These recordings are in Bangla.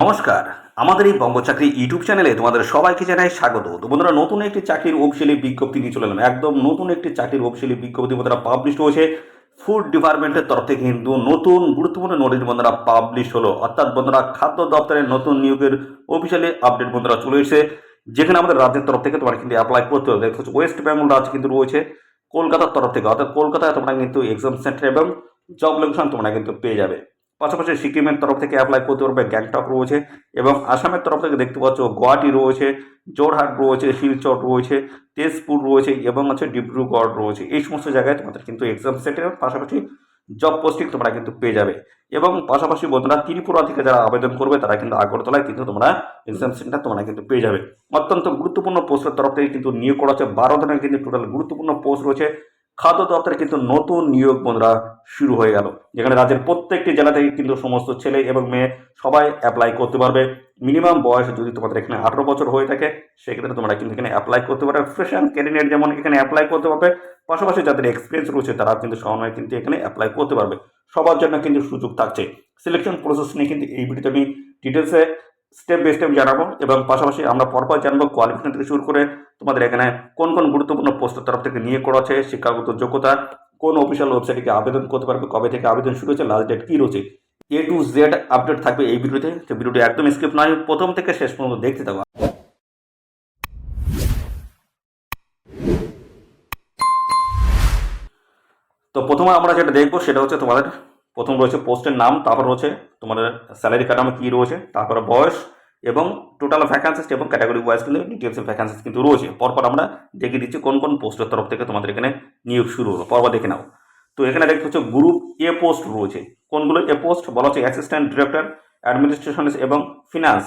নমস্কার। আমাদের এই বঙ্গচাকরি ইউটিউব চ্যানেলে তোমাদের সবাইকে জানাই স্বাগত। তো বন্ধুরা, নতুন একটি চাকরির অফিসিয়ালি বিজ্ঞপ্তি নিয়ে চলে এলাম। একদম নতুন একটি চাকরির অফিসিয়ালি বিজ্ঞপ্তি বন্ধুরা পাবলিশ হয়েছে। ফুড ডিপার্টমেন্টের তরফ থেকে কিন্তু নতুন গুরুত্বপূর্ণ নোটিশ বন্ধুরা পাবলিশ হলো। অর্থাৎ বন্ধুরা, খাদ্য দপ্তরের নতুন নিয়োগের অফিসিয়ালি আপডেট বন্ধুরা চলে এসেছে, যেখানে আমাদের রাজ্যের তরফ থেকে তোমার কিন্তু অ্যাপ্লাই করতে হবে। দেখতে হচ্ছে ওয়েস্ট বেঙ্গল রাজ্য কিন্তু রয়েছে, কলকাতার তরফ থেকে, অর্থাৎ কলকাতায় তোমরা কিন্তু এক্সাম সেন্টার এবং জব লোকেশন তোমরা কিন্তু পেয়ে যাবে। পাশাপাশি সিকিমের তরফ থেকে অ্যাপ্লাই করতে পারবে, গ্যাংটক রয়েছে, এবং আসামের তরফ থেকে দেখতে পাচ্ছ গুয়াহাটি রয়েছে, জোরহাট রয়েছে, শিলচর রয়েছে, তেজপুর রয়েছে, এবং হচ্ছে ডিব্রুগড় রয়েছে। এই সমস্ত জায়গায় তোমাদের কিন্তু এক্সাম সেন্টারের পাশাপাশি জব পোস্টিং তোমরা কিন্তু পেয়ে যাবে। এবং পাশাপাশি বন্ধুরা, ত্রিপুরা থেকে যারা আবেদন করবে তারা কিন্তু আগরতলায় কিন্তু তোমরা এক্সাম সেন্টার তোমরা কিন্তু পেয়ে যাবে। অত্যন্ত গুরুত্বপূর্ণ পোস্টের তরফ থেকে কিন্তু নিয়োগ করা হচ্ছে। 12 ধরনের কিন্তু টোটাল গুরুত্বপূর্ণ পোস্ট রয়েছে। খাদ্য দপ্তরে কিন্তু নতুন নিয়োগ বন্ধুরা শুরু হয়ে গেল, যেখানে রাজ্যের প্রত্যেকটি জেলা থেকে কিন্তু সমস্ত ছেলে এবং মেয়ে সবাই অ্যাপ্লাই করতে পারবে। মিনিমাম বয়স যদি তোমাদের এখানে 18 বছর হয়ে থাকে, সেক্ষেত্রে তোমরা কিন্তু এখানে অ্যাপ্লাই করতে পারবে। ফ্রেশার ক্যান্ডিডেট যেমন এখানে অ্যাপ্লাই করতে পারবে, পাশাপাশি যাদের এক্সপিরিয়েন্স রয়েছে তারা কিন্তু সময় কিন্তু এখানে অ্যাপ্লাই করতে পারবে। সবার জন্য কিন্তু সুযোগ থাকছে। সিলেকশন প্রসেস নিয়ে কিন্তু এই ভিডিওতে আমি ডিটেলসে স্টেপ বাই স্টেপ জানাবো, এবং পাশাপাশি আমরা পরপর জানবো কোয়ালিফিকেশন থেকে শুরু করে তোমাদের এখানে কোন কোন গুরুত্বপূর্ণ পোস্টের তরফ থেকে নিয়োগ করা আছে, শিক্ষাগত যোগ্যতা, কোন অফিসিয়াল ওয়েবসাইটে আবেদন করতে পারবে, কবে থেকে আবেদন শুরু হয়েছে, লাস্ট ডেট কী রয়েছে, এ টু জেড আপডেট থাকবে এই ভিডিওতে। তো ভিডিওটি একদম স্কিপ নয়, প্রথম থেকে শেষ পর্যন্ত দেখতে থাকো। তো প্রথমে আমরা যেটা দেখবো সেটা হচ্ছে তোমাদের প্রথম রয়েছে পোস্টের নাম, তারপর রয়েছে তোমাদের স্যালারি কাঠামো কী রয়েছে, তারপরে বয়স এবং টোটাল ভ্যাকান্সিস এবং ক্যাটাগরি ওয়াইজ কিন্তু ডিটেলসের ভ্যাকান্সিস কিন্তু রয়েছে। পরপর আমরা দেখিয়ে দিচ্ছি কোন কোন পোস্টের তরফ থেকে তোমাদের এখানে নিয়োগ শুরু হলো, পরপর দেখে নাও। তো এখানে দেখতে হচ্ছে গ্রুপ এ পোস্ট রয়েছে। কোনগুলো এ পোস্ট বলা হচ্ছে? অ্যাসিস্ট্যান্ট ডিরেক্টর অ্যাডমিনিস্ট্রেশন এবং ফিনান্স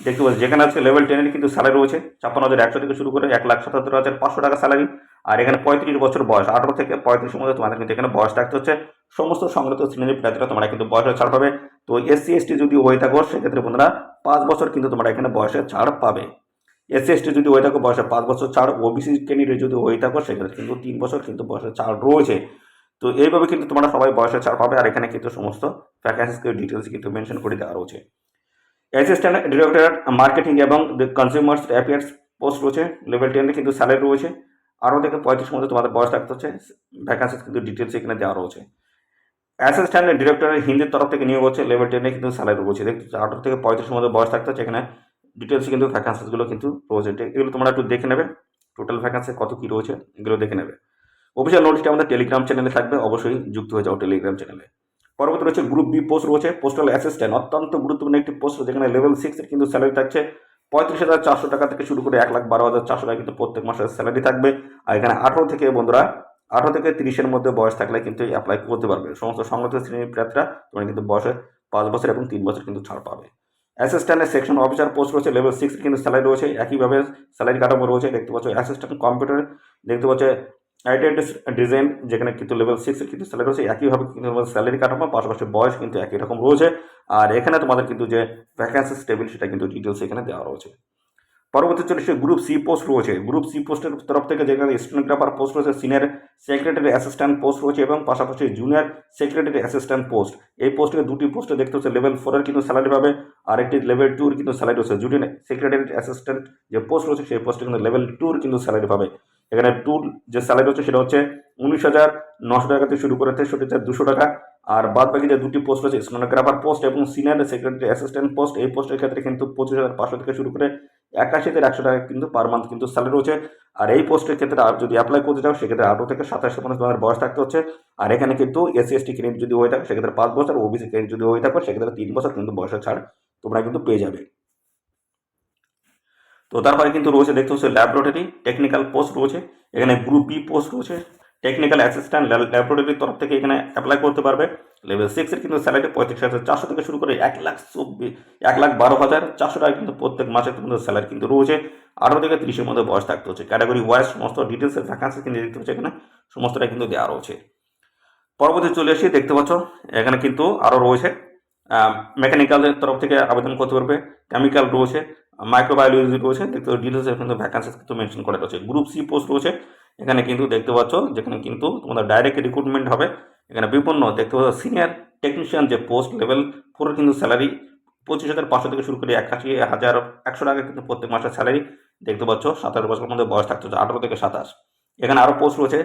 দেখতে পাচ্ছি, যেখানে আছে লেভেল 10 কিন্তু স্যালারি রয়েছে 56,100 থেকে শুরু করে 1,77,500 টাকা স্যালারি। আর এখানে 35 বছর বয়স, 18 থেকে 35 মধ্যে তোমাদের কিন্তু এখানে বয়স থাকতে হচ্ছে। সমস্ত সংগত শ্রেণীর প্রার্থীরা তোমরা কিন্তু বয়সের ছাড় পাবে। তো এসসি এসটি যদি হয়ে থাকো সেক্ষেত্রে বন্ধুরা 5 বছর কিন্তু তোমরা এখানে বয়সের ছাড় পাবে। এসসি এসটি যদি হয়ে থাকো বয়সে 5 বছর ছাড়, ওবিসি ক্যান্ডিডেট যদি হয়ে থাকো সেক্ষেত্রে কিন্তু 3 বছর কিন্তু বয়সের ছাড় রয়েছে। তো এইভাবে কিন্তু তোমরা সবাই বয়সের ছাড় পাবে। আর এখানে কিন্তু সমস্ত ভ্যাকান্সিস ডিটেলস কিন্তু মেনশন করে দেওয়া রয়েছে। অ্যাসিস্ট্যান্ট ডিরেক্টর মার্কেটিং এবং কনজিউমার্স অ্যাফেয়ার্স পোস্ট রয়েছে, লেভেল 10 কিন্তু স্যালারি রয়েছে। 18 থেকে 35 মধ্যে তোমাদের বয়স থাকতে হচ্ছে। ভ্যাকান্সিস কিন্তু ডিটেলস এখানে দেওয়া রয়েছে। অ্যাসিস্ট্যান্ট ডিরেক্টরের হিন্দির তরফ থেকে নিয়োগ হচ্ছে, লেভেল 10 কিন্তু স্যালারি রয়েছে। দেখতে 18 থেকে 35 মধ্যে বয়স থাকতে হচ্ছে। এখানে ডিটেলস কিন্তু ভ্যাকান্সিসগুলো কিন্তু রয়েছে, এগুলো তোমরা একটু দেখে নেবে। টোটাল ভ্যাকান্সি কত কী রয়েছে এগুলো দেখে নেবে। অফিসিয়াল নোটিশটা আমাদের টেলিগ্রাম চ্যানেলে থাকবে, অবশ্যই যুক্ত হয়ে যাও টেলিগ্রাম চ্যানেলে। পরবর্তী রয়েছে গ্রুপ বি পোস্ট রয়েছে, পোস্টাল অ্যাসিস্ট্যান্ট, অত্যন্ত গুরুত্বপূর্ণ একটি পোস্ট, যেখানে লেভেল 6 কিন্তু স্যালারি থাকছে 35,400 টাকা থেকে শুরু করে 1,12,400 টাকা কিন্তু প্রত্যেক মাসের স্যালারি থাকবে। আর এখানে 18 থেকে বন্ধুরা 18 থেকে 30-এর মধ্যে বয়স থাকলে কিন্তু অ্যাপ্লাই করতে পারবে। সমস্ত সংগঠিত শ্রেণীর প্রার্থীরা তোমরা কিন্তু বয়সে 5 বছর এবং 3 বছর কিন্তু ছাড় পাবে। অ্যাসিস্ট্যান্টের সেকশন অফিসার পোস্ট রয়েছে, লেভেল 6 কিন্তু স্যালারি রয়েছে, একইভাবে স্যালারি কাঠামো রয়েছে। দেখতে পাচ্ছ অ্যাসিস্ট্যান্ট কম্পিউটার, দেখতে পাচ্ছ আইটেড ডিজাইন, যেখানে কিন্তু লেভেল 6 কিন্তু স্যালারি রয়েছে, একইভাবে কিন্তু স্যালারি কাঠামো, পাশাপাশি বয়স কিন্তু একই রকম রয়েছে। আর এখানে তোমাদের কিন্তু যে ভ্যাকান্সিস টেবিল সেটা কিন্তু ডিটেলস এখানে দেওয়া রয়েছে। পরবর্তী চলে এসে গ্রুপ সি পোস্ট রয়েছে। গ্রুপ সি পোস্টের তরফ থেকে যেখানে স্টেনোগ্রাফার পোস্ট রয়েছে, সিনিয়র সেক্রেটারি অ্যাসিস্ট্যান্ট পোস্ট রয়েছে, এবং পাশাপাশি জুনিয়র সেক্রেটারি অ্যাসিস্ট্যান্ট পোস্ট। এই পোস্টে দুটি পোস্টে দেখতে হচ্ছে লেভেল 4-এর কিন্তু স্যালারি পাবে, আর একটি লেভেল 2-এর কিন্তু স্যালারি রয়েছে। জুনিয়র সেক্রেটারি অ্যাসিস্ট্যান্ট যে পোস্ট রয়েছে সেই পোস্টে কিন্তু লেভেল 2-এর কিন্তু স্যালারি পাবে। এখানে টুর যে স্যালারি হচ্ছে সেটা হচ্ছে 19,900 টাকা থেকে শুরু করে 63,200 টাকা। আর বাদ বাকি যে দুটি পোস্ট রয়েছে, স্টেনোগ্রাফার পোস্ট এবং সিনিয়র সেক্রেটারি অ্যাসিস্ট্যান্ট পোস্ট, এই পোস্টের ক্ষেত্রে কিন্তু 25,500 থেকে শুরু করে 81,100 টাকা কিন্তু পার মান্থ কিন্তু স্যালারি রয়েছে। আর এই পোস্টের ক্ষেত্রে আর যদি অ্যাপ্লাই করতে চাও সেক্ষেত্রে 18 থেকে 27 পর্যন্ত তোমাদের বয়স থাকতে হচ্ছে। আর এখানে কিন্তু এসসি এসটি ক্যান্ডিডেট যদি হয়ে থাকে সেক্ষেত্রে 5 বছর, ওবিসি ক্যান্ডিডেট যদি হয়ে থাকে সেক্ষেত্রে 3 বছর কিন্তু বয়সের ছাড় তোমরা কিন্তু পেয়ে যাবে। তো তারপরে কিন্তু রয়েছে দেখতে হচ্ছে ল্যাবরেটরি টেকনিক্যাল পোস্ট রয়েছে। এখানে গ্রুপ বি পোস্ট রয়েছে, টেকনিক্যাল অ্যাসিস্ট্যান্ট ল্যাবরেটরির তরফ থেকে এখানে অ্যাপ্লাই করতে পারবে। লেভেল 6-এর কিন্তু স্যালারি 35,400 থেকে শুরু করে 1,12,400 টাকা কিন্তু প্রত্যেক মাসে কিন্তু স্যালারি কিন্তু রয়েছে। 18 থেকে 30-এর মধ্যে বয়স থাকতে হচ্ছে। ক্যাটাগরি ওয়াইজ সমস্ত ডিটেলসের ভ্যাকান্সি কিন্তু দেখতে হচ্ছে, এখানে সমস্তটা কিন্তু দেওয়া রয়েছে। পরবর্তী চলে এসে দেখতে পাচ্ছ এখানে কিন্তু আরও রয়েছে মেকানিক্যালের তরফ থেকে আবেদন করতে পারবে, কেমিক্যাল রয়েছে, মাইক্রোবায়োলজি রয়েছে। দেখতে ডিটেলসে কিন্তু ভ্যাকান্সি কিন্তু মেনশন করা রয়েছে। গ্রুপ সি পোস্ট রয়েছে, এখানে কিন্তু দেখতে পাচ্ছ যেখানে কিন্তু তোমাদের ডাইরেক্ট রিক্রুটমেন্ট হবে। এখানে বিভিন্ন দেখতে পাচ্ছ সিনিয়র টেকনিশিয়ান যে পোস্ট লেভেল 4-এর কিন্তু স্যালারি 25,500 থেকে শুরু করে 81,100 টাকা কিন্তু প্রত্যেক মাসের স্যালারি দেখতে পাচ্ছ। 17 বছরের মধ্যে বয়স থাকতে হচ্ছে 18 থেকে 27। এখানে আরও পোস্ট রয়েছে,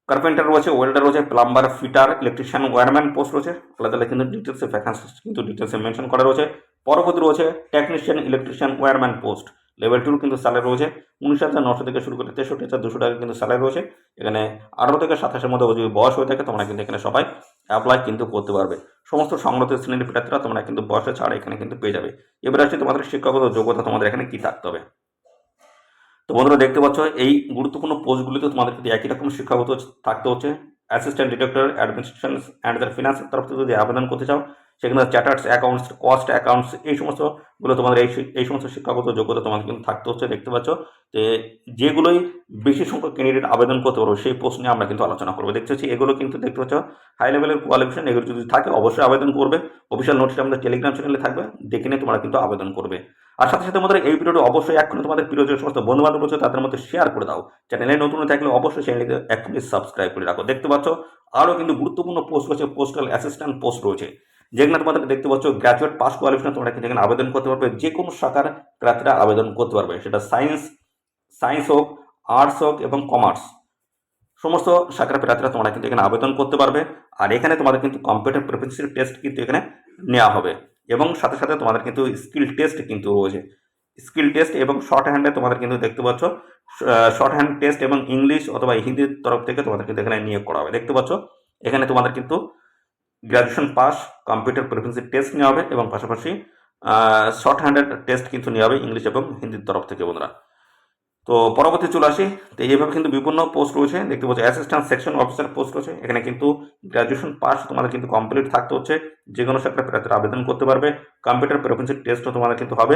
কার্পেন্টার রয়েছে, ওয়েল্ডার রয়েছে, plumber, fitter, electrician, wireman post রয়েছে। আলাদা আলাদা কিন্তু ডিটেলসে ভ্যাকান্সি কিন্তু ডিটেলসে মেনশন করা রয়েছে। পরবর্তী রয়েছে technician, electrician, wireman post. Level 2 কিন্তু স্যালারি রয়েছে 19,900 থেকে শুরু করে 63,200 টাকা কিন্তু স্যালারি রয়েছে। এখানে 18 থেকে 27-এর মধ্যে যদি বয়স হয়ে থাকে তোমরা কিন্তু এখানে সবাই অ্যাপ্লাই কিন্তু করতে পারবে। সমস্ত সংগঠিত শ্রেণীর প্রার্থীরা তোমরা কিন্তু বয়সে ছাড় এখানে কিন্তু পেয়ে যাবে। এবার আসছে তোমাদের শিক্ষাগত যোগ্যতা তোমাদের এখানে কি থাকতে হবে। তো বন্ধুরা দেখতে পাচ্ছ এই গুরুত্বপূর্ণ পোস্টগুলিতে তোমাদের কিন্তু একই রকম শিক্ষাগত থাকতে হচ্ছে। অ্যাসিস্ট্যান্ট ডিরেক্টর অ্যাডমিনিস্ট্রেশন অ্যান্ড ফিনান্সের তরফ থেকে যদি আবেদন করতে চাও সেখানে চার্টার্স অ্যাকাউন্টস, কস্ট অ্যাকাউন্টস এই সমস্তগুলো তোমাদের এই সমস্ত শিক্ষাগত যোগ্যতা তোমাদের কিন্তু থাকতে হচ্ছে। দেখতে পাচ্ছ যে যেগুলোই বেশি সংখ্যক ক্যান্ডিডেট আবেদন করতে পারবো সেই পোস্ট নিয়ে আমরা কিন্তু আলোচনা করবো। দেখতে পাচ্ছি এগুলো কিন্তু দেখতে পাচ্ছ হাই লেভেলের কোয়ালিফিকেশন, এগুলো যদি থাকে অবশ্যই আবেদন করবে। অফিসিয়াল নোটিশটা আমাদের টেলিগ্রাম চ্যানেলে থাকবে, দেখে নিয়ে তোমরা কিন্তু আবেদন করবে। আর সাথে সাথে আমাদের এই ভিডিওটি অবশ্যই এখনই তোমাদের প্রিয় যে সমস্ত বন্ধু বান্ধব রয়েছে তাদের মধ্যে শেয়ার করে দাও। চ্যানেলে নতুন থাকলে অবশ্যই চ্যানেলটিকে এখনই সাবস্ক্রাইব করে রাখো। দেখতে পাচ্ছ আরও কিন্তু গুরুত্বপূর্ণ পোস্ট রয়েছে, পোস্টাল অ্যাসিস্ট্যান্ট পোস্ট রয়েছে, যেখানে তোমাদের দেখতে পাচ্ছ গ্র্যাজুয়েট পাস কোয়ালিফিকেশন তোমরা কিন্তু এখানে আবেদন করতে পারবে। যে কোনো শাখার প্রার্থীরা আবেদন করতে পারবে, সেটা সায়েন্স হোক, আর্টস হোক এবং কমার্স, সমস্ত শাখার প্রার্থীরা তোমরা কিন্তু এখানে আবেদন করতে পারবে। আর এখানে তোমাদের কিন্তু কম্পিউটার প্রফিসিয়েন্সি টেস্ট কিন্তু এখানে নেওয়া হবে এবং সাথে সাথে তোমাদের কিন্তু স্কিল টেস্ট কিন্তু রয়েছে। স্কিল টেস্ট এবং শর্ট হ্যান্ডে তোমাদের কিন্তু দেখতে পাচ্ছ শর্ট হ্যান্ড টেস্ট এবং ইংলিশ অথবা হিন্দির তরফ থেকে তোমাদের কিন্তু এখানে নিয়োগ করা হবে। দেখতে পাচ্ছ এখানে তোমাদের কিন্তু graduation pass, computer proficiency test নেওয়া হবে এবং পাশাপাশি শর্ট হ্যান্ডের টেস্ট কিন্তু নেওয়া হবে ইংলিশ এবং হিন্দির তরফ থেকে বন্ধুরা। তো পরবর্তী চলে আসি। তো এইভাবে কিন্তু বিভিন্ন পোস্ট রয়েছে। দেখতে পাচ্ছি অ্যাসিস্ট্যান্ট সেকশন অফিসার পোস্ট রয়েছে, এখানে কিন্তু গ্র্যাজুয়েশন পাস তোমাদের কিন্তু কমপ্লিট থাকতে হচ্ছে। যে কোনো শাখার প্রার্থীরা আবেদন করতে পারবে। কম্পিউটার প্রফিসিয়েন্সি টেস্টও তোমাদের কিন্তু হবে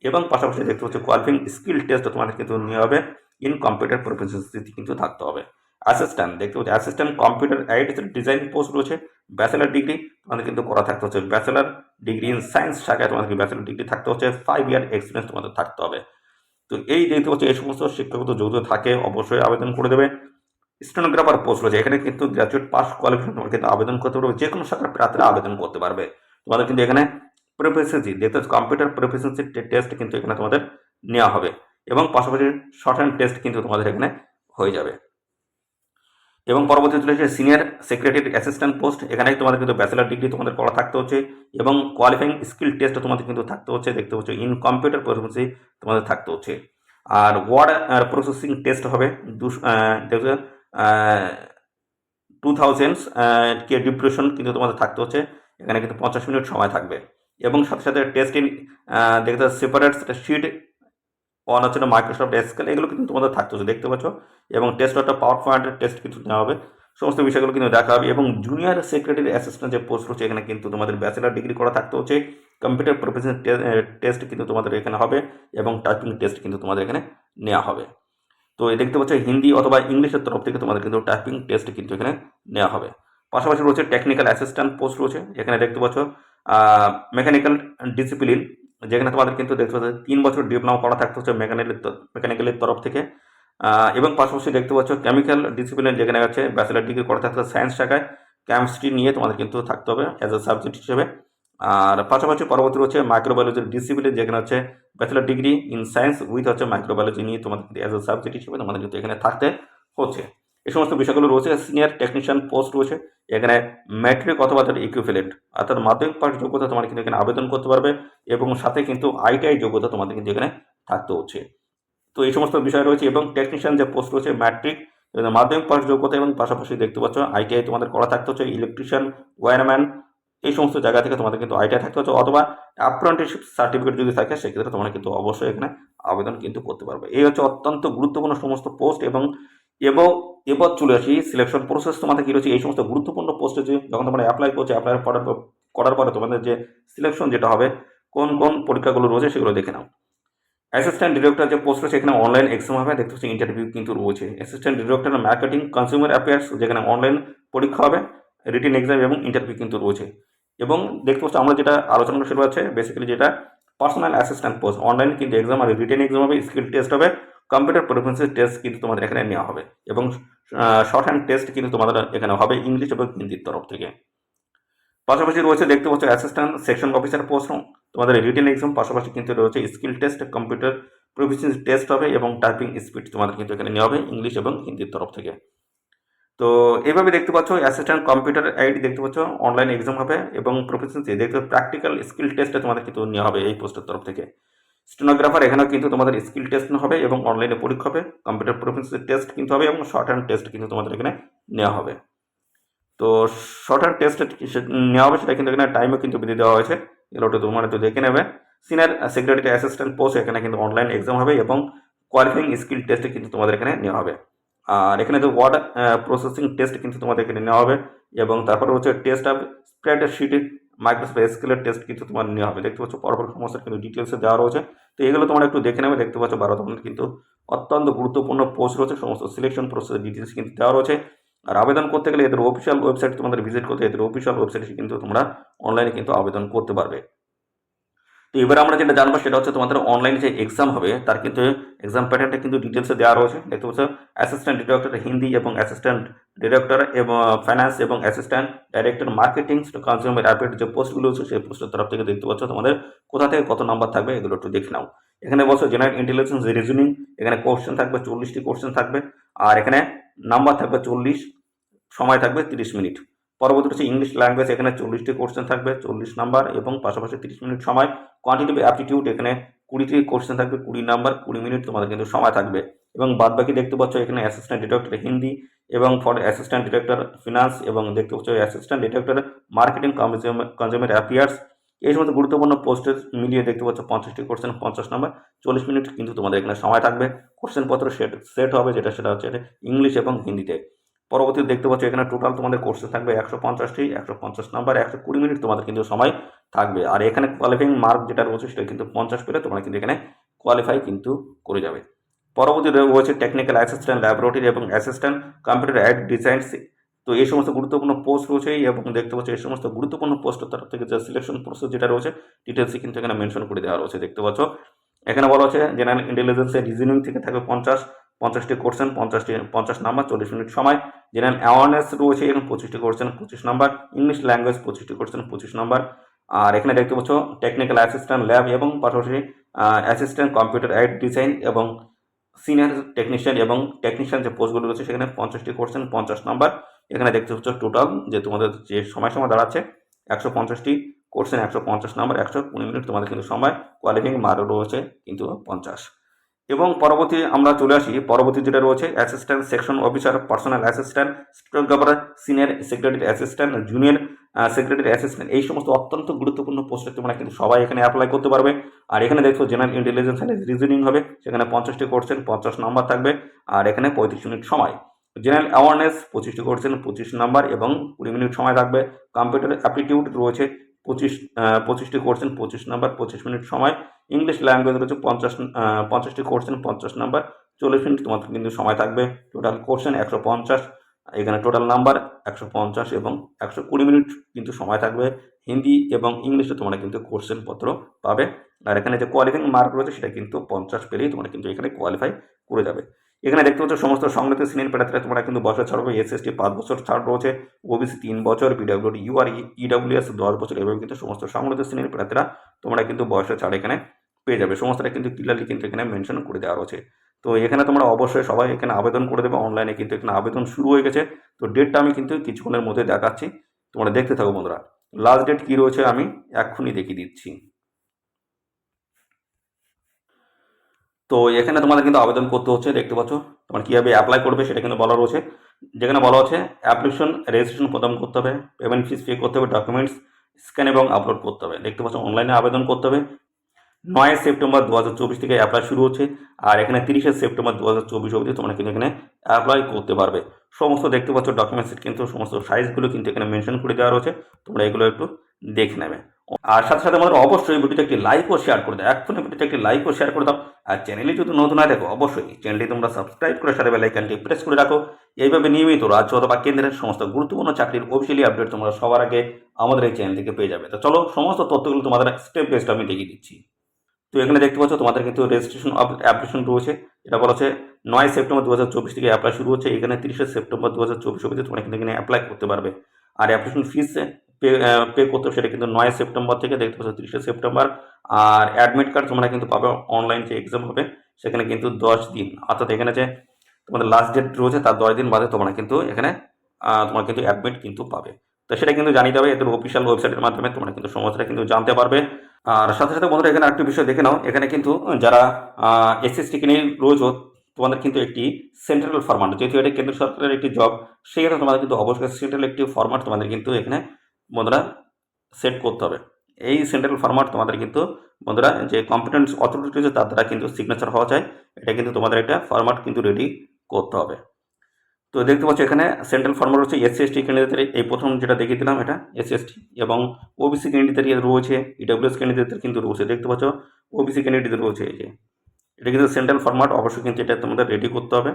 এবং পাশাপাশি দেখতে পাচ্ছি কোয়ালিফাইং স্কিল টেস্টও তোমাদের কিন্তু নেওয়া হবে। ইন কম্পিউটার প্রফিসিয়েন্সি কিন্তু থাকতে হবে। অ্যাসিস্ট্যান্ট দেখতে পাচ্ছি assistant computer aid design post রয়েছে। ব্যাচেলার ডিগ্রি তোমাদের কিন্তু করা থাকতে হচ্ছে। ব্যাচেলার ডিগ্রি ইন সায়েন্স শাখায় তোমাদের ব্যাচেলার ডিগ্রি থাকতে হচ্ছে। 5 ইয়ার এক্সপিরিয়েন্স তোমাদের থাকতে হবে। তো এই দেখতে পাচ্ছি এই সমস্ত শিক্ষাগত যোগ্যতা থাকে অবশ্যই আবেদন করে দেবে। স্টেনোগ্রাফার পোস্ট রয়েছে, এখানে কিন্তু গ্র্যাজুয়েট পাস কোয়ালিফিকেশন তোমরা কিন্তু আবেদন করতে পারবে। যে কোনো শাখার প্রার্থীরা আবেদন করতে পারবে। তোমাদের কিন্তু এখানে প্রফিসিয়েন্সি দেখতে কম্পিউটার প্রফিসিয়েন্সি টেস্ট কিন্তু এখানে তোমাদের নেওয়া হবে এবং পাশাপাশি শর্ট হ্যান্ড টেস্ট কিন্তু তোমাদের এখানে হয়ে যাবে। এবং পরবর্তী চলে আসছে সিনিয়র সেক্রেটারি অ্যাসিস্ট্যান্ট পোস্ট, এখানে তোমাদের কিন্তু ব্যাচেলার ডিগ্রি তোমাদের করা থাকতে হচ্ছে এবং কোয়ালিফাইং স্কিল টেস্ট তোমাদের কিন্তু থাকতে হচ্ছে। দেখতে হচ্ছে ইন কম্পিউটার প্রফিসিয়েন্সি তোমাদের থাকতে হচ্ছে। আর ওয়ার্ড প্রসেসিং টেস্ট হবে 2000 কে ডিপ্রেশন কিন্তু তোমাদের থাকতে হচ্ছে। এখানে কিন্তু 50 মিনিট সময় থাকবে এবং সাথে সাথে টেস্ট ইন দেখতে সেপারেট শিট অন হচ্ছে না মাইক্রোসফট এক্সেল, এগুলো কিন্তু তোমাদের থাকতে হচ্ছে। দেখতে পাচ্ছ এবং টেস্ট একটা পাওয়ার পয়েন্টের টেস্ট কিন্তু নেওয়া হবে। সমস্ত বিষয়গুলো কিন্তু দেখা হবে এবং জুনিয়র সেক্রেটারি অ্যাসিস্ট্যান্ট যে পোস্ট রয়েছে এখানে কিন্তু তোমাদের ব্যাচেলার ডিগ্রি করা থাকতে হচ্ছে। কম্পিউটার প্রফেশনাল টেস্ট কিন্তু তোমাদের এখানে হবে এবং টাইপিং টেস্ট কিন্তু তোমাদের এখানে নেওয়া হবে। তো দেখতে পাচ্ছ হিন্দি অথবা ইংলিশের তরফ থেকে তোমাদের কিন্তু টাইপিং টেস্ট কিন্তু এখানে নেওয়া হবে। পাশাপাশি রয়েছে টেকনিক্যাল অ্যাসিস্ট্যান্ট পোস্ট রয়েছে, এখানে দেখতে পাচ্ছ মেকানিক্যাল ডিসিপ্লিন, যেখানে তোমাদের কিন্তু দেখতে পাচ্ছ 3 বছর ডিপ্লোমা করা থাকতে হচ্ছে মেকানিক্যালের তরফ থেকে এবং পাশাপাশি দেখতে পাচ্ছ কেমিক্যাল ডিসিপ্লিন, যেখানে আছে ব্যাচেলার ডিগ্রি করা থাকতে সায়েন্স শাখায় কেমিস্ট্রি নিয়ে তোমাদের কিন্তু থাকতে হবে অ্যাজ এ সাবজেক্ট হিসেবে। আর পাশাপাশি পরবর্তী রয়েছে মাইক্রোবায়োলজির ডিসিপ্লিন, যেখানে হচ্ছে bachelor degree in science with হচ্ছে মাইক্রোবায়োলজি নিয়ে তোমাদের কিন্তু অ্যাজ এ সাবজেক্ট হিসেবে তোমাদের কিন্তু এখানে থাকতে হচ্ছে। এই সমস্ত বিষয়গুলো রয়েছে। সিনিয়র টেকনিশিয়ান পোস্ট রয়েছে, এখানে ম্যাট্রিক অথবা তার ইকুইভ্যালেন্ট অর্থাৎ মাধ্যমিক পাস যোগ্যতা তোমার কিন্তু এখানে আবেদন করতে পারবে এবং সাথে কিন্তু আইটিআই যোগ্যতা তোমাদের কিন্তু এখানে থাকতে হচ্ছে। তো এই সমস্ত বিষয় রয়েছে এবং টেকনিশিয়ান যে পোস্ট রয়েছে ম্যাট্রিক মাধ্যমিক পাস যোগ্যতা এবং পাশাপাশি দেখতে পাচ্ছ আইটিআই তোমাদের করা থাকতে হচ্ছে। ইলেকট্রিশিয়ান, ওয়্যারম্যান এই সমস্ত জায়গা থেকে তোমাদের কিন্তু আইটিআই থাকতে হচ্ছে অথবা অ্যাপ্রেন্টিসশিপ সার্টিফিকেট যদি থাকে সেক্ষেত্রে তোমরা কিন্তু অবশ্যই এখানে আবেদন কিন্তু করতে পারবে। এই হচ্ছে অত্যন্ত গুরুত্বপূর্ণ সমস্ত পোস্ট এবং এবার চলে আসি সিলেকশন প্রসেস তোমাদের কী রয়েছে। এই সমস্ত গুরুত্বপূর্ণ পোস্টে যে যখন তোমরা অ্যাপ্লাই করছো অ্যাপ্লাই করার পরে তোমাদের যে সিলেকশন যেটা হবে কোন কোন পরীক্ষাগুলো রয়েছে সেগুলো দেখে নাও। অ্যাসিস্ট্যান্ট ডিরেক্টর যে পোস্ট রয়েছে এখানে অনলাইন এক্সাম হবে, দেখতে হচ্ছে ইন্টারভিউ কিন্তু রয়েছে। Assistant director marketing consumer affairs, যেখানে অনলাইন পরীক্ষা হবে, রিটেন এক্সাম এবং ইন্টারভিউ কিন্তু রয়েছে। এবং দেখতে পাচ্ছি আমরা যেটা আলোচনা করা শুরু হচ্ছে বেসিক্যালি যেটা পার্সোনাল অ্যাসিস্ট্যান্ট পোস্ট, অনলাইন কিন্তু এক্সাম আর রিটেন এক্সাম হবে, স্কিল টেস্ট হবে, কম্পিউটার প্রফিসিয়েন্সি টেস্ট কিন্তু তোমাদের এখানে নেওয়া হবে এবং শর্ট হ্যান্ড টেস্ট কিন্তু তোমাদের এখানে হবে ইংলিশ এবং হিন্দির তরফ থেকে। পাশাপাশি রয়েছে দেখতে পাচ্ছ অ্যাসিস্ট্যান্ট সেকশন অফিসার পোস্ট, তোমাদের রিটেন এক্সাম, পাশাপাশি কিন্তু রয়েছে skill test, computer proficiency test হবে এবং টাইপিং স্পিড তোমাদের কিন্তু এখানে নেওয়া হবে ইংলিশ এবং হিন্দির তরফ থেকে। তো এইভাবে দেখতে পাচ্ছ অ্যাসিস্ট্যান্ট কম্পিউটার আইডি দেখতে পাচ্ছ অনলাইন এক্সাম হবে এবং প্রফিসিয়েন্সি দেখতে প্র্যাকটিক্যাল স্কিল টেস্টে তোমাদের কিন্তু নেওয়া হবে এই পোস্টের তরফ থেকে। স্টেনোগ্রাফার এখানেও কিন্তু তোমাদের স্কিল টেস্ট হবে এবং অনলাইনে পরীক্ষা হবে, কম্পিউটার প্রফিসিয়েন্সি টেস্ট কিন্তু হবে এবং শর্ট হ্যান্ড টেস্ট কিন্তু তোমাদের এখানে নেওয়া হবে। তো শর্ট হ্যান্ড টেস্ট নেওয়া হবে সেটা কিন্তু এখানে টাইমও কিন্তু বেঁধে দেওয়া হয়েছে, এগুলো তোমরা একটু দেখে নেবে। সিনিয়র সেক্রেটারি অ্যাসিস্ট্যান্ট পোস্ট এখানে কিন্তু অনলাইন এক্সাম হবে এবং কোয়ালিফাইং স্কিল টেস্টে কিন্তু তোমাদের এখানে নেওয়া হবে। আর এখানে তো ওয়ার্ড প্রসেসিং টেস্ট কিন্তু তোমাদের এখানে নেওয়া হবে এবং তারপরে হচ্ছে test of spreadsheet Microsoft SQL test কিন্তু তোমার নেওয়া হবে। দেখতে পাচ্ছ পরপর সমস্ত কিন্তু ডিটেলসে দেওয়া রয়েছে, তো এগুলো তোমরা একটু দেখে নেবে। দেখতে পাচ্ছ 12 ধরনের কিন্তু অত্যন্ত গুরুত্বপূর্ণ পোস্ট রয়েছে, সমস্ত সিলেকশন প্রসেস ডিটেলস কিন্তু দেওয়া রয়েছে। আর আবেদন করতে গেলে এদের অফিসিয়াল ওয়েবসাইট তোমাদের ভিজিট করতে, এদের অফিসিয়াল ওয়েবসাইটে কিন্তু তোমরা অনলাইনে কিন্তু আবেদন করতে পারবে। তো এবার আমরা যেটা জানবো সেটা হচ্ছে তোমাদের অনলাইনে যে এক্সাম হবে তার কিন্তু এক্সাম প্যাটার্নটা কিন্তু ডিটেলসে দেওয়া রয়েছে। দেখতে পাচ্ছ অ্যাসিস্ট্যান্ট ডিরেক্টর হিন্দি এবং অ্যাসিস্ট্যান্ট ডিরেক্টর এবং ফাইন্যান্স এবং assistant director marketing consumer affair যে পোস্টগুলো হচ্ছে সেই পোস্টের তরফ থেকে দেখতে পাচ্ছ তোমাদের কোথা থেকে কত নাম্বার থাকবে এগুলো একটু দেখে নাও। এখানে বলছো জেনারেল ইন্টেলিজেন্স রিজনিং, এখানে কোশ্চেন থাকবে 40টি কোশ্চেন থাকবে আর এখানে নাম্বার থাকবে 40, সময় থাকবে 30 মিনিট। পরবর্তী হচ্ছে ইংলিশ ল্যাঙ্গুয়েজ, এখানে 40টি কোশ্চেন থাকবে 40 নাম্বার এবং পাশাপাশি 30 মিনিট সময়। কোয়ান্টিটিভ অ্যাপটিটিউড এখানে 20টি কোশ্চেন থাকবে 20 নাম্বার, 20 মিনিট তোমাদের কিন্তু সময় থাকবে। এবং বাদ বাকি দেখতে পাচ্ছ এখানে অ্যাসিস্ট্যান্ট ডিরেক্টর হিন্দি এবং ফর অ্যাসিস্ট্যান্ট ডিরেক্টর ফিনান্স এবং দেখতে পাচ্ছ assistant director marketing consumer affairs. এই সমস্ত গুরুত্বপূর্ণ পোস্টের মিলিয়ে দেখতে পাচ্ছ 50টি কোশ্চেন 50 নাম্বার, 40 মিনিট কিন্তু তোমাদের এখানে সময় থাকবে। কোশ্চেন পত্র সেট হবে সেটা হচ্ছে ইংলিশ এবং হিন্দিতে। পরবর্তী দেখতে পাচ্ছ এখানে টোটাল তোমাদের কোর্সে থাকবে 150টি, 150 নাম্বার, 120 মিনিট তোমাদের কিন্তু সময় থাকবে। আর এখানে কোয়ালিফাইং মার্ক যেটা রয়েছে সেটা কিন্তু 50 পেলে তোমরা কিন্তু এখানে কোয়ালিফাই কিন্তু করে যাবে। পরবর্তী রয়েছে টেকনিক্যাল অ্যাসিস্ট্যান্ট ল্যাবরেটরি এবং অ্যাসিস্ট্যান্ট কম্পিউটার অ্যাড ডিজাইন। তো এই সমস্ত গুরুত্বপূর্ণ পোস্ট রয়েছে এবং দেখতে পাচ্ছ এই সমস্ত গুরুত্বপূর্ণ পোস্টের তরফ থেকে যে সিলেকশন প্রসেস যেটা রয়েছে ডিটেলসে কিন্তু এখানে মেনশন করে দেওয়া রয়েছে। দেখতে পাচ্ছ এখানে বলা হচ্ছে জেনারেল ইন্টেলিজেন্সের রিজনিং থেকে থাকবে 50টি কোশ্চেন 50 নাম্বার, 40 মিনিট সময়। জেনারেল অ্যাওয়ারনেস রয়েছে এখানে 25টি কোশ্চেন 25 নাম্বার। ইংলিশ ল্যাঙ্গুয়েজ 25টি কোশ্চেন 25 নাম্বার। আর এখানে দেখতে পাচ্ছ টেকনিক্যাল অ্যাসিস্ট্যান্ট ল্যাব এবং পাশাপাশি অ্যাসিস্ট্যান্ট কম্পিউটার অ্যাড ডিজাইন এবং সিনিয়র টেকনিশিয়ান এবং টেকনিশিয়ান যে পোস্টগুলো রয়েছে সেখানে 50টি কোশ্চেন 50 নাম্বার। এখানে দেখতে পাচ্ছ টোটাল যে তোমাদের যে সময় দাঁড়াচ্ছে 150টি কোশ্চেন 150 নাম্বার, 120 মিনিট তোমাদের কিন্তু সময়। কোয়ালিফাইং মার্ক রয়েছে কিন্তু 50। এবং পরবর্তী আমরা চলে আসি, পরবর্তী যেটা রয়েছে assistant section officer, personal assistant, stenographer, senior secretary assistant, junior secretary assistant. এই সমস্ত অত্যন্ত গুরুত্বপূর্ণ পোস্টে তোমরা কিন্তু সবাই এখানে অ্যাপ্লাই করতে পারবে। আর এখানে দেখছো জেনারেল ইন্টেলিজেন্স অ্যান্ড রিজনিং হবে, সেখানে 50টি কোশ্চেন 50 নাম্বার থাকবে আর এখানে 35 মিনিট সময়। জেনারেল অ্যাওয়ারনেস 25টি কোশ্চেন 25 নাম্বার এবং 20 মিনিট সময় থাকবে। কম্পিউটার অ্যাপটিটিউড রয়েছে 25টি কোশ্চেন 25 নাম্বার 25 মিনিট সময়। ইংলিশ ল্যাঙ্গুয়েজ রয়েছে 50টি কোশ্চেন 50 নাম্বার, 40 মিনিট তোমাদের কিন্তু সময় থাকবে। টোটাল কোশ্চেন 150, এখানে টোটাল নাম্বার 150 এবং 120 মিনিট কিন্তু সময় থাকবে। হিন্দি এবং ইংলিশে তোমরা কিন্তু কোশ্চেন পত্র পাবে। আর এখানে যে কোয়ালিফাইং মার্ক রয়েছে সেটা কিন্তু 50 পেলেই তোমরা কিন্তু এখানে কোয়ালিফাই করে যাবে। এখানে দেখতে পাচ্ছ সমস্ত সংগঠিত সিনিয়র প্রার্থীরা তোমরা কিন্তু বছর ছাড় হবে। এসএসটি 5 বছর ছাড় রয়েছে, ওবিসি 3 বছর, পিডব্লিউডি ইউআর ইডব্লিউএস 10 বছর। এভাবে কিন্তু সমস্ত সংগঠিত সিনিয়র প্রার্থীরা তোমরা কিন্তু বয়সের ছাড় এখানে পেয়ে যাবে। সমস্তটা কিন্তু ক্লিয়ারলি কিন্তু এখানে মেনশন করে দেওয়া রয়েছে। তো এখানে তোমরা অবশ্যই সবাই এখানে আবেদন করে দেবে। অনলাইনে কিন্তু এখানে আবেদন শুরু হয়ে গেছে। তো ডেটটা আমি কিন্তু কিছুক্ষণের মধ্যে দেখাচ্ছি, তোমরা দেখতে থাকো বন্ধুরা। লাস্ট ডেট কী রয়েছে আমি এক্ষুনি দেখিয়ে দিচ্ছি। তো এখানে তোমাদের কিন্তু আবেদন করতে হচ্ছে, দেখতে পাচ্ছ তোমরা কীভাবে অ্যাপ্লাই করবে সেটা কিন্তু বলা রয়েছে। যেখানে বলা হচ্ছে অ্যাপ্লিকেশন রেজিস্ট্রেশন প্রদান করতে হবে, পেমেন্ট ফিস পে করতে হবে, ডকুমেন্টস স্ক্যান এবং আপলোড করতে হবে। দেখতে পাচ্ছ অনলাইনে আবেদন করতে হবে। 9 সেপ্টেম্বর 2024 থেকে অ্যাপ্লাই শুরু হচ্ছে আর এখানে 30 সেপ্টেম্বর 2024 অবধি তোমরা কিন্তু এখানে অ্যাপ্লাই করতে পারবে। সমস্ত দেখতে পাচ্ছ ডকুমেন্টস কিন্তু সমস্ত সাইজগুলো কিন্তু এখানে মেনশন করে দেওয়া রয়েছে, তোমরা এগুলো একটু দেখে নেবে। আর সাথে সাথে আমাদের অবশ্যই ভিডিওতে একটি লাইক ও শেয়ার করে দাও, এক্ষুনি ভিডিওতে একটি লাইক ও শেয়ার করে দাও। আর চ্যানেলে যদি নতুন হয় দেখো অবশ্যই চ্যানেলটি তোমরা সাবস্ক্রাইব করে সাথে বেল আইকনটি প্রেস করে রাখো। এইভাবে নিয়মিত রাজ্য অথবা কেন্দ্রের সমস্ত গুরুত্বপূর্ণ চাকরির অফিসিয়ালি আপডেট তোমরা সবার আগে আমাদের এই চ্যানেল থেকে পেয়ে যাবে। তো চলো সমস্ত তথ্যগুলো তোমাদের স্টেপ বাই স্টেপ আমি দেখিয়ে দিচ্ছি। তো এখানে দেখতে পাচ্ছ তোমাদের কিন্তু রেজিস্ট্রেশন অ্যাপ্লিকেশন রয়েছে, এটা বলা হচ্ছে 9 সেপ্টেম্বর 2024 থেকে অ্যাপ্লাই শুরু হচ্ছে। এখানে 30 সেপ্টেম্বর 2024 অবধি তোমরা কিন্তু এখানে অ্যাপ্লাই করতে পারবে। আর অ্যাপ্লিকেশন ফিস পে করতে হবে সেটা কিন্তু 9 সেপ্টেম্বর থেকে দেখতে পাচ্ছ 30 সেপ্টেম্বর। আর অ্যাডমিট কার্ড তোমরা কিন্তু পাবে অনলাইন যে এক্সাম হবে সেখানে কিন্তু 10 দিন, অর্থাৎ এখানে যে তোমাদের লাস্ট ডেট রয়েছে তার 10 দিন বাদে তোমরা কিন্তু এখানে তোমরা কিন্তু অ্যাডমিট কিন্তু পাবে। তো সেটা কিন্তু জানিয়ে দেবে এদের অফিসিয়াল ওয়েবসাইটের মাধ্যমে, তোমরা কিন্তু সমস্তটা কিন্তু জানতে পারবে। আর সাথে সাথে বন্ধুরা এখানে আরেকটি বিষয় দেখে নাও, এখানে কিন্তু যারা এসএসটি নিয়ে রয়েছে তোমাদের কিন্তু একটি সেন্ট্রাল ফরম্যাট, যেহেতু এটা কেন্দ্র সরকারের একটি জব, সেক্ষেত্রে তোমাদের কিন্তু অবশ্যই সেন্ট্রাল একটি ফরম্যাট তোমাদের কিন্তু এখানে বন্ধুরা সেট করতে হবে। এই সেন্ট্রাল ফরম্যাট তোমাদের কিন্তু বন্ধুরা যে কম্পিটেন্স অথরিটি রয়েছে তার দ্বারা কিন্তু সিগনেচার হওয়া চাই, এটা কিন্তু তোমাদের একটা ফরম্যাট কিন্তু রেডি করতে হবে। তো দেখতে পাচ্ছ এখানে সেন্ট্রাল ফরম্যাট হচ্ছে এসসি এসটি ক্যান্ডিডেটের, এই প্রথম যেটা দেখিয়ে দিলাম এটা এসসি এসটি, এবং ওবিসি ক্যান্ডিডেটের রয়েছে, ইডব্লিউএস ক্যান্ডিডেটের কিন্তু রয়েছে, দেখতে পাচ্ছ ওবিসি ক্যান্ডিডেটের রয়েছে এই যে, এটা কিন্তু সেন্ট্রাল ফরম্যাট, অবশ্যই কিন্তু এটা তোমাদের রেডি করতে হবে।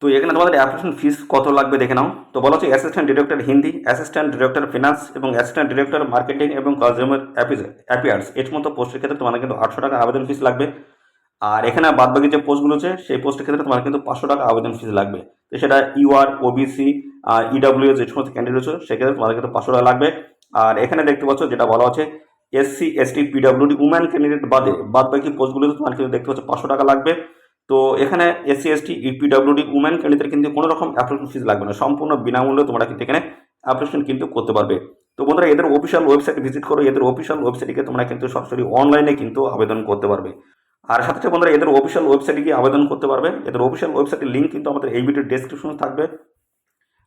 তো এখানে তোমাদের অ্যাপ্লিকেশন ফিস কত লাগবে দেখে নাও। তো বলা হচ্ছে assistant director Hindi, assistant director finance এবং অ্যাসিস্ট্যান্ট ডিরেক্টর মার্কেটিং এবং কনজিউমার অ্যাফেয়ার্স, এর মতো পোস্টের ক্ষেত্রে তোমাদের কিন্তু 800 টাকা আবেদন ফিস লাগবে। আর এখানে বাদবাকি যে পোস্টগুলো আছে সেই পোস্টের ক্ষেত্রে তোমার কিন্তু 500 টাকা আবেদন ফিস লাগবে। তো সেটা ইউআর, ওবিসি, ইডব্লিউএস যে সমস্ত ক্যান্ডিডেট আছে সেক্ষেত্রে তোমাদের কিন্তু 500 টাকা লাগবে। আর এখানে দেখতে পাচ্ছ যেটা বলা হচ্ছে SC ST PWD woman candidate বাদ বাকি পোস্টগুলোতে তোমার কিন্তু দেখতে পাচ্ছ 500 টাকা লাগবে। তো এখানে এসসি এসটি ইপিডব্লিউডি উম্যান ক্যান্ডিডেট কিন্তু কোনো রকম অ্যাপ্লিকেশন ফিস লাগবে না, সম্পূর্ণ বিনামূল্যে তোমরা কিন্তু এখানে অ্যাপ্লিকেশন কিন্তু করতে পারবে। তো বন্ধুরা এদের অফিসিয়াল ওয়েবসাইট ভিজিট করো, এদের অফিসিয়াল ওয়েবসাইটে তোমরা কিন্তু সরাসরি অনলাইনে কিন্তু আবেদন করতে পারবে। আর সাথে সাথে বন্ধুরা এদের অফিসিয়াল ওয়েবসাইটে গিয়ে আবেদন করতে পারবে, এদের অফিসিয়াল ওয়েবসাইটের লিঙ্ক কিন্তু আমাদের এই ভিডিওর ডেসক্রিপশনে থাকবে।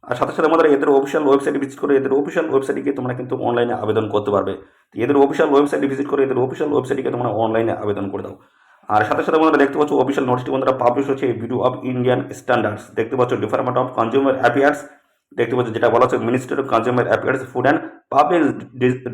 আর সাথে সাথে আমাদের এদের অফিসিয়াল ওয়েবসাইটে ভিজিট করে এদের অফিসিয়াল ওয়েবসাইটে গিয়ে তোমরা কিন্তু অনলাইনে আবেদন করতে পারবে। এদের অফিসিয়াল ওয়েবসাইটে ভিজিট করে এদের অফিসিয়াল ওয়েবসাইটে গিয়ে তোমরা অনলাইনে আবেদন করে দাও। আর সাথে সাথে বন্ধুরা দেখতে পাচ্ছ অফিসিয়াল নোটিশটি বন্ধুরা পাবলিশ হচ্ছে ব্যুরো অফ ইন্ডিয়ান স্ট্যান্ডার্ডস, দেখতে পাচ্ছ ডিপার্টমেন্ট অফ কনজিউমার অ্যাফেয়ার্স, দেখতে পাচ্ছ যেটা বলা হচ্ছে ministry of consumer affairs, food and public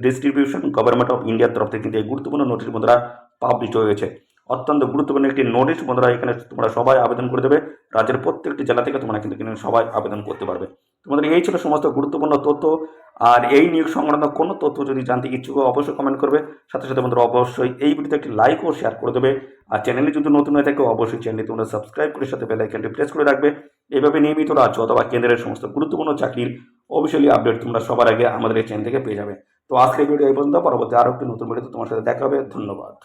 distribution, government of ইন্ডিয়ার তরফ থেকে কিন্তু এই গুরুত্বপূর্ণ নোটিশ বন্ধুরা পাবলিশ হয়েছে। অত্যন্ত গুরুত্বপূর্ণ একটি নোটিশ বন্ধুরা, এখানে তোমরা সবাই আবেদন করে দেবে, রাজ্যের প্রত্যেকটি জেলা থেকে তোমরা কিন্তু সবাই আবেদন করতে পারবে। তোমাদের এই ছিল সমস্ত গুরুত্বপূর্ণ তথ্য। আর এই নিয়োগ সংক্রান্ত কোনো তথ্য যদি জানতে ইচ্ছুক অবশ্যই কমেন্ট করবে, সাথে সাথে বন্ধুরা অবশ্যই এই ভিডিওতে একটি লাইক ও শেয়ার করে দেবে। আর চ্যানেলে যদি নতুন হয়ে থাকে অবশ্যই চ্যানেলটি তোমরা সাবস্ক্রাইব করে সাথে বেল আইকনটি প্রেস করে রাখবে। এইভাবে নিয়মিত রাজ্য অথবা কেন্দ্রের সমস্ত গুরুত্বপূর্ণ চাকরির অফিসিয়ালি আপডেট তোমরা সবার আগে আমাদের এই চ্যানেল থেকে পেয়ে যাবে। তো আজকে ভিডিও এই পর্যন্ত, পরবর্তী আরও একটি নতুন ভিডিওতে তোমার সাথে দেখা হবে। ধন্যবাদ।